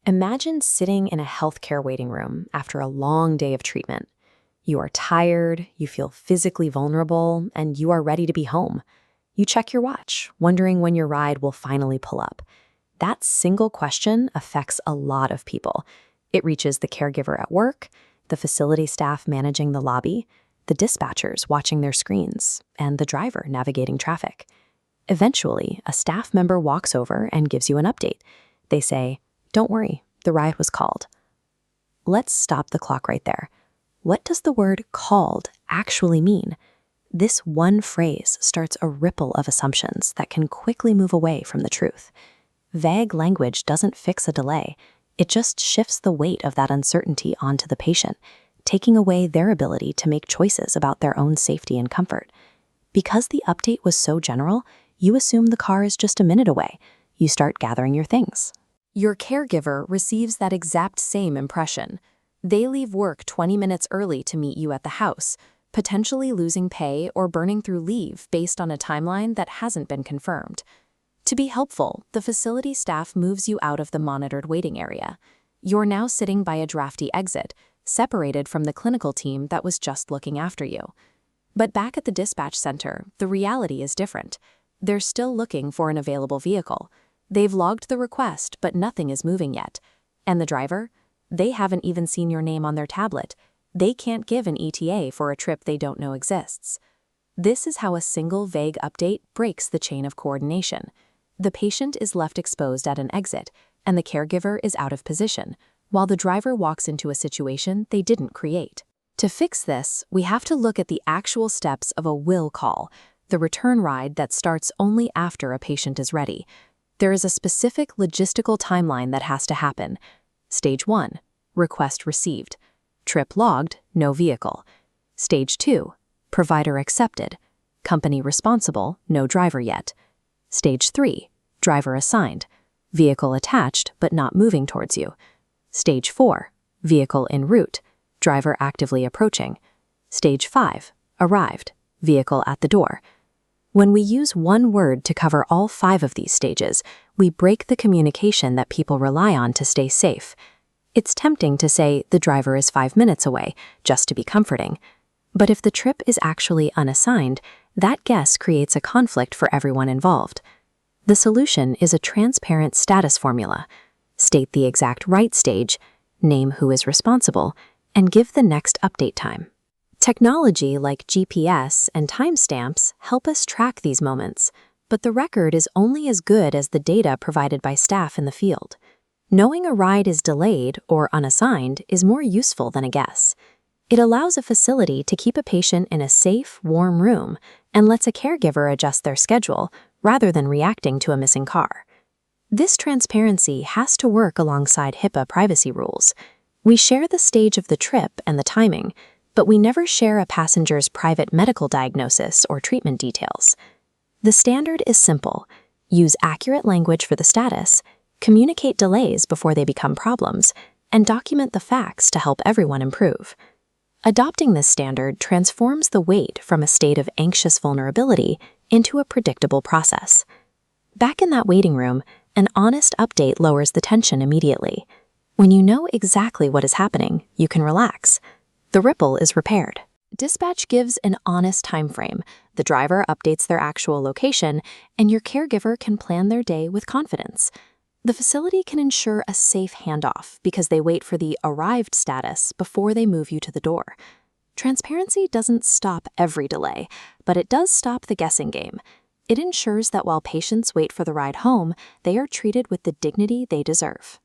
Imagine sitting in a healthcare waiting room after a long day of treatment. You are tired, you feel physically vulnerable, and you are ready to be home. You check your watch, wondering when your ride will finally pull up. That single question affects a lot of people. It reaches the caregiver at work, the facility staff managing the lobby, the dispatchers watching their screens, and the driver navigating traffic. Eventually, a staff member walks over and gives you an update. They say, "Don't worry, the ride was called." Let's stop the clock right there. What does the word "called" actually mean? This one phrase starts a ripple of assumptions that can quickly move away from the truth. Vague language doesn't fix a delay. It just shifts the weight of that uncertainty onto the patient, taking away their ability to make choices about their own safety and comfort. Because the update was so general, you assume the car is just a minute away. You start gathering your things. Your caregiver receives that exact same impression. They leave work 20 minutes early to meet you at the house, potentially losing pay or burning through leave based on a timeline that hasn't been confirmed. To be helpful, the facility staff moves you out of the monitored waiting area. You're now sitting by a drafty exit, separated from the clinical team that was just looking after you. But back at the dispatch center, the reality is different. They're still looking for an available vehicle. They've logged the request, but nothing is moving yet. And the driver? They haven't even seen your name on their tablet. They can't give an ETA for a trip they don't know exists. This is how a single vague update breaks the chain of coordination. The patient is left exposed at an exit, and the caregiver is out of position, while the driver walks into a situation they didn't create. To fix this, we have to look at the actual steps of a will call, the return ride that starts only after a patient is ready. There is a specific logistical timeline that has to happen. Stage 1, request received. Trip logged, no vehicle. Stage 2, provider accepted. Company responsible, no driver yet. Stage 3, driver assigned. Vehicle attached but not moving towards you. Stage 4, vehicle en route. Driver actively approaching. Stage 5, arrived. Vehicle at the door. When we use one word to cover all 5 of these stages, we break the communication that people rely on to stay safe. It's tempting to say the driver is 5 minutes away, just to be comforting. But if the trip is actually unassigned, that guess creates a conflict for everyone involved. The solution is a transparent status formula. State the exact right stage, name who is responsible, and give the next update time. Technology like GPS and timestamps help us track these moments, but the record is only as good as the data provided by staff in the field. Knowing a ride is delayed or unassigned is more useful than a guess. It allows a facility to keep a patient in a safe, warm room and lets a caregiver adjust their schedule rather than reacting to a missing car. This transparency has to work alongside HIPAA privacy rules. We share the stage of the trip and the timing, but we never share a passenger's private medical diagnosis or treatment details. The standard is simple. Use accurate language for the status, communicate delays before they become problems, and document the facts to help everyone improve. Adopting this standard transforms the wait from a state of anxious vulnerability into a predictable process. Back in that waiting room, an honest update lowers the tension immediately. When you know exactly what is happening, you can relax. The ripple is repaired. Dispatch gives an honest time frame. The driver updates their actual location, and your caregiver can plan their day with confidence. The facility can ensure a safe handoff because they wait for the arrived status before they move you to the door. Transparency doesn't stop every delay, but it does stop the guessing game. It ensures that while patients wait for the ride home, they are treated with the dignity they deserve.